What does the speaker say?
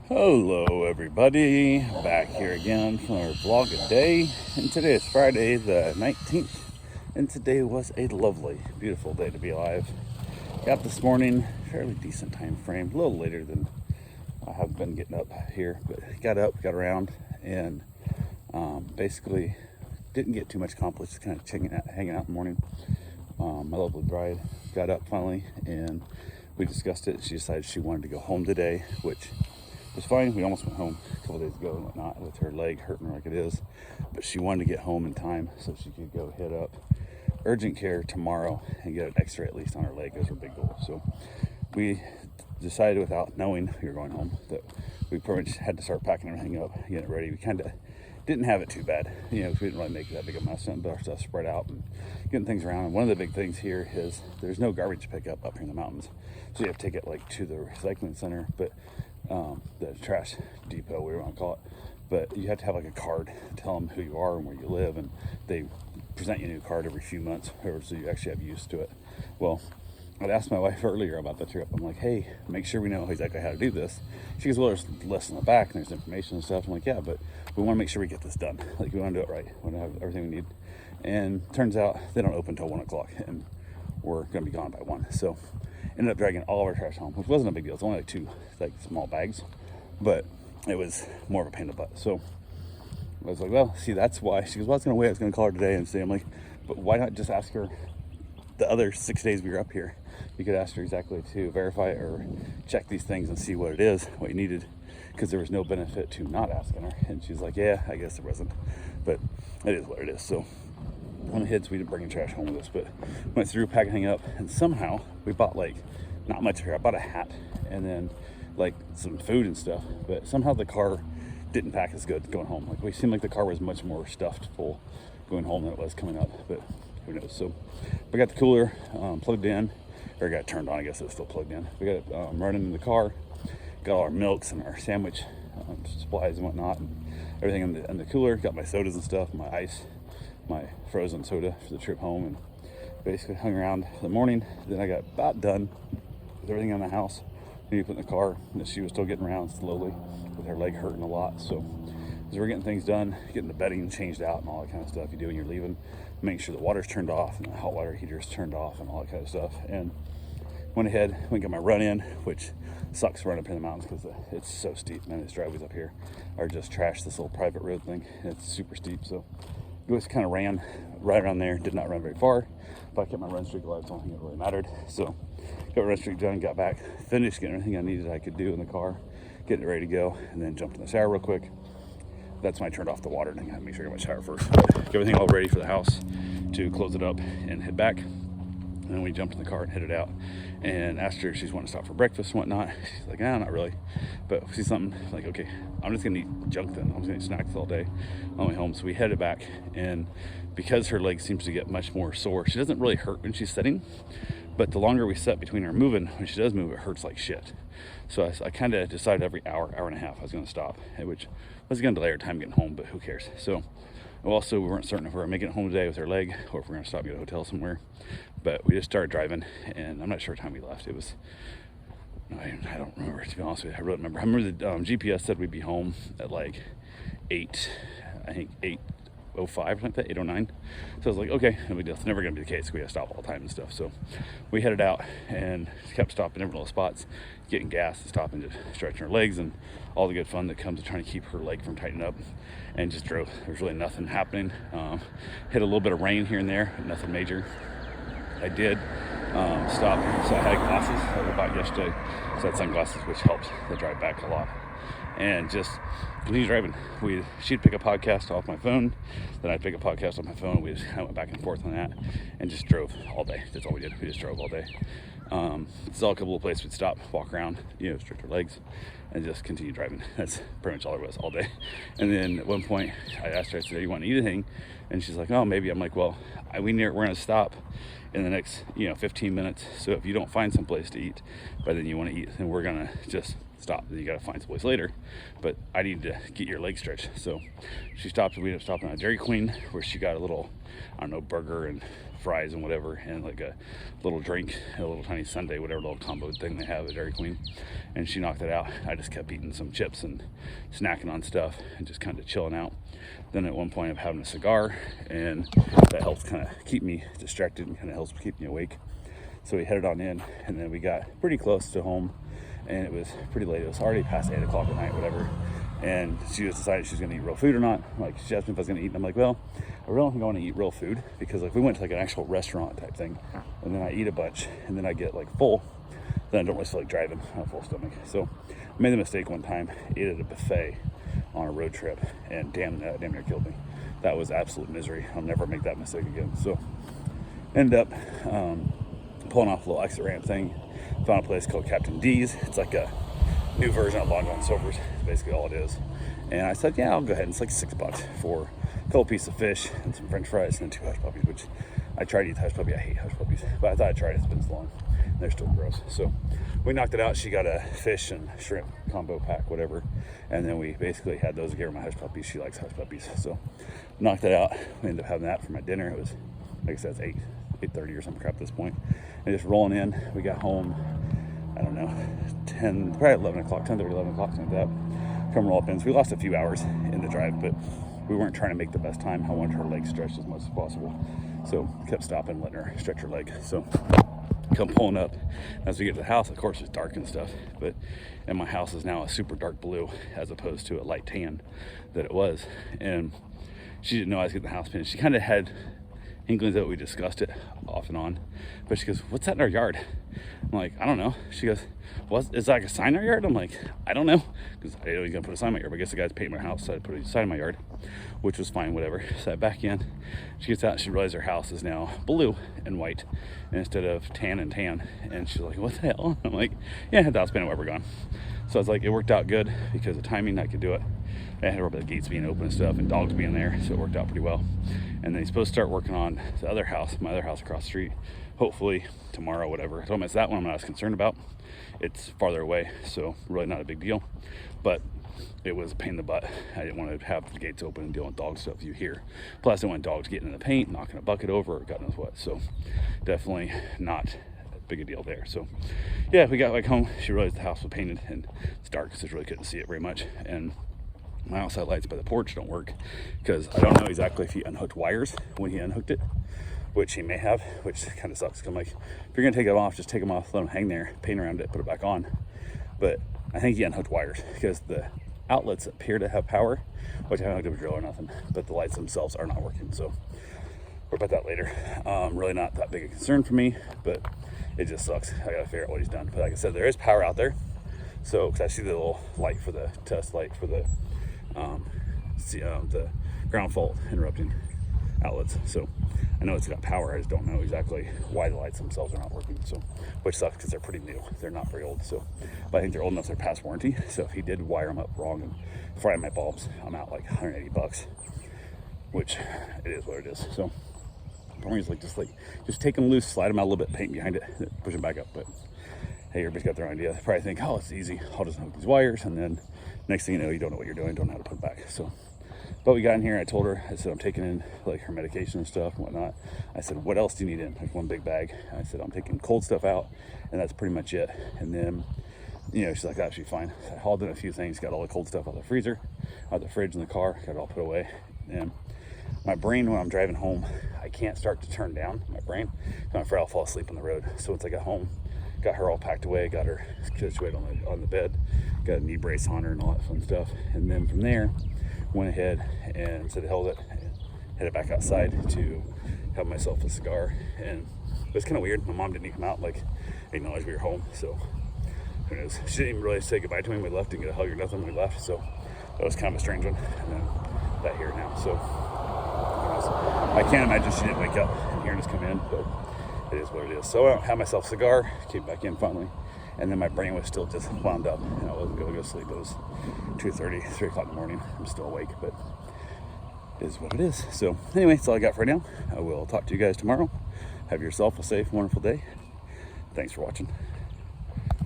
Hello everybody, back here again for our vlog a day, and today is Friday the 19th, and today was a lovely, beautiful day to be alive. Got up this morning, fairly decent time frame, a little later than I have been getting up here, but got up, got around, and basically didn't get too much accomplished, just kind of hanging out in the morning. My lovely bride got up finally, and we discussed it. She decided she wanted to go home today, which was fine. We almost went home a couple days ago and whatnot with her leg hurting like it is, but she wanted to get home in time so she could go hit up urgent care tomorrow and get an x-ray at least on her leg. Is her big goal. So we decided, without knowing we were going home, that we pretty much had to start packing everything up, getting it ready. We kind of didn't have it too bad, we didn't really make that big a mess, and our stuff spread out and getting things around. And one of the big things here is there's no garbage pickup up here in the mountains, so you have to take it like to the recycling center, but the trash depot, we want to call it, but you have to have like a card, tell them who you are and where you live, and they present you a new card every few months, so you actually have use to it. Well, I'd asked my wife earlier about the trip. I'm like, hey, make sure we know exactly how to do this. She goes, well, there's lists in the back and there's information and stuff. I'm like, yeah, but we want to make sure we get this done. Like, we want to do it right. We want to have everything we need. And turns out they don't open until 1 o'clock, and we're going to be gone by 1. So ended up dragging all of our trash home, which wasn't a big deal. It's only like 2 small bags, but it was more of a pain in the butt. So I was like, well, see, that's why. She goes, well, I was going to wait. I was going to call her today and say, I'm like, but why not just ask her the other 6 days we were up here? You could ask her exactly to verify or check these things and see what it is, what you needed, because there was no benefit to not asking her. And she's like, yeah, I guess there wasn't, but it is what it is. So on the hits, we didn't bring any trash home with us, but went through packing up, and somehow we bought like not much here. I bought a hat and then like some food and stuff, but somehow the car didn't pack as good going home. Like, we seemed like the car was much more stuffed full going home than it was coming up, but who knows. So we got the cooler plugged in, or got turned on. I guess it was still plugged in. We got it running in the car, got all our milks and our sandwich supplies and whatnot, and everything in the cooler. Got my sodas and stuff, my ice, my frozen soda for the trip home, and basically hung around the morning. Then I got about done with everything in the house. We put in the car, and she was still getting around slowly with her leg hurting a lot. So as we're getting things done, getting the bedding changed out and all that kind of stuff you do when you're leaving, making sure the water's turned off and the hot water heater's turned off and all that kind of stuff. And went ahead, went and got my run in, which sucks running up in the mountains because it's so steep. Man, these driveways up here are just trash. This little private road thing, it's super steep. So it just kind of ran right around there, did not run very far, but I kept my run streak alive. It's the only thing that really mattered. So got my run streak done, got back, finished getting everything I needed I could do in the car, getting it ready to go, and then jumped in the shower real quick. That's when I turned off the water, and I got to make sure I got my shower first. Get everything all ready for the house to close it up and head back. And then we jumped in the car and headed out, and asked her if she's wanting to stop for breakfast and whatnot. She's like, not really. But if we see something, like, okay, I'm just gonna eat junk then. I'm just gonna eat snacks all day on the way home. So we headed back, and because her leg seems to get much more sore, she doesn't really hurt when she's sitting, but the longer we sit between her moving, when she does move, it hurts like shit. So I kind of decided every hour and a half I was gonna stop, which was gonna delay her time getting home, but who cares? So also, we weren't certain if we were making it home today with her leg or if we were going to stop and get a hotel somewhere. But we just started driving, and I'm not sure what time we left. It was, I don't remember, to be honest with you. I really remember. I remember the GPS said we'd be home at like 8, I think 8:05 or something like that, 8:09. So I was like, okay, no big deal. It's never going to be the case. We had to stop all the time and stuff. So we headed out and kept stopping in every little spots, getting gas and stopping to stretching her legs and all the good fun that comes to trying to keep her leg from tightening up, and just drove. There's really nothing happening. Hit a little bit of rain here and there, but nothing major. I did stop, so I had glasses that I bought yesterday, so I had sunglasses, which helped the drive back a lot. And just continue driving. She'd pick a podcast off my phone, then I'd pick a podcast off my phone. We just kind of went back and forth on that, and just drove all day. That's all we did. We just drove all day. Saw a couple of places we'd stop, walk around, stretch our legs, and just continue driving. That's pretty much all there was all day. And then at one point, I asked her, I said, you want to eat anything? And she's like, oh, maybe. I'm like, well, we're going to stop in the next 15 minutes, so if you don't find some place to eat by then you want to eat, then we're going to just stop. You got to find some place later. But I need to get your leg stretched. So she stopped. We ended up stopping at Dairy Queen, where she got a little, I don't know, burger and fries and whatever, and like a little drink, a little tiny sundae, whatever little combo thing they have at Dairy Queen. And she knocked it out. I just kept eating some chips and snacking on stuff and just kind of chilling out. Then at one point I'm having a cigar, and that helps kind of keep me distracted and kind of helps keep me awake. So we headed on in, and then we got pretty close to home, and it was pretty late. It was already past 8 o'clock at night, whatever. And she was decided she was going to eat real food or not. Like, she asked me if I was going to eat, and I'm like, well, I really don't think I want to eat real food, because like we went to like an actual restaurant type thing, and then I eat a bunch, and then I get like full, then I don't really feel like driving on a full stomach. So I made the mistake one time, ate at a buffet on a road trip, and damn near killed me. That was absolute misery. I'll never make that mistake again. So ended up pulling off a little exit ramp thing. Found a place called Captain D's. It's like a new version of Long John Silver's, basically all it is. And I said, yeah, I'll go ahead. And it's like $6 for a couple pieces of fish and some French fries and then 2 hush puppies, which I tried to eat the hush puppy. I hate hush puppies, but I thought I'd try it. It's been so long. They're still gross. So we knocked it out. She got a fish and shrimp combo pack, whatever. And then we basically had those. I gave her my hush puppies. She likes hush puppies. So knocked it out. We ended up having that for my dinner. It was, like I said, it's 8:30 or some crap at this point. And just rolling in. We got home, I don't know, probably 11 o'clock, 10:30, 11 o'clock, something like that. Come roll up in. So we lost a few hours in the drive, but we weren't trying to make the best time. I wanted her leg stretched as much as possible. So kept stopping, letting her stretch her leg. So come pulling up. As we get to the house, of course it's dark and stuff, and my house is now a super dark blue as opposed to a light tan that it was. And she didn't know I was getting the house painted. She kind of had inklings that we discussed it off and on, but she goes, what's that in our yard? I'm like, I don't know. She goes, well, is that like a sign in our yard? I'm like, I don't know, because I was gonna put a sign in my yard, but I guess the guy's painting my house, so I put a sign in my yard, which was fine, whatever. So I back in, she gets out, and she realizes her house is now blue and white instead of tan and tan, and she's like, what the hell? I'm like, yeah, I had the house painted while we're gone. So I was like, it worked out good because of timing, I could do it. I had the gates being open and stuff, and dogs being there, so it worked out pretty well. And then he's supposed to start working on the other house, my other house across the street, hopefully tomorrow, whatever. So it's that one I'm not as concerned about. It's farther away, so really not a big deal. But it was a pain in the butt. I didn't want to have the gates open and deal with dog stuff you hear. Plus, I want dogs getting in the paint, knocking a bucket over, or God knows what. So definitely not big a deal there. So yeah, we got back home. She realized the house was painted, and it's dark, so she really couldn't see it very much. And my outside lights by the porch don't work because I don't know exactly if he unhooked wires when he unhooked it, which he may have, which kind of sucks. I'm like, if you're gonna take them off, just take them off, let them hang there, paint around it, put it back on. But I think he unhooked wires because the outlets appear to have power, which I haven't hooked up a drill or nothing, but the lights themselves are not working. So we're about that later. Really not that big a concern for me, but it just sucks. I gotta figure out what he's done. But like I said, there is power out there. So, because I see the little light for the test light for the ground fault interrupting outlets. So I know it's got power. I just don't know exactly why the lights themselves are not working. So, which sucks because they're pretty new. They're not very old. So, but I think they're old enough they're past warranty. So if he did wire them up wrong and fry my bulbs, I'm out like $180, which it is what it is. So he's like, just take them loose, slide them out a little bit, paint behind it, push them back up. But hey, everybody's got their own idea. They probably think, oh, it's easy. I'll just hook these wires, and then next thing you know, you don't know what you're doing, don't know how to put it back. So, but we got in here. I told her, I said, I'm taking in like her medication and stuff and whatnot. I said, what else do you need in? Like one big bag. I said, I'm taking cold stuff out, and that's pretty much it. And then, she's like, that should be fine. So I hauled in a few things, got all the cold stuff out of the freezer, out of the fridge in the car, got it all put away. And my brain, when I'm driving home, I can't start to turn down my brain. I'm afraid I'll fall asleep on the road. So once I got home, got her all packed away, got her situated on the bed, got a knee brace on her and all that fun stuff. And then from there, went ahead and said, held it, headed back outside to have myself a cigar. And it was kind of weird. My mom didn't even come out, like, acknowledge we were home. So who knows? She didn't even really say goodbye to me. We left, didn't get a hug or nothing when we left. So that was kind of a strange one. And then that here now. So I can't imagine she didn't wake up and hearing us come in, but it is what it is. So I had myself a cigar, came back in finally, and then my brain was still just wound up, and I wasn't going to go to sleep. It was 2:30, 3 o'clock in the morning. I'm still awake, but it is what it is. So anyway, that's all I got for now. I will talk to you guys tomorrow. Have yourself a safe, wonderful day. Thanks for watching.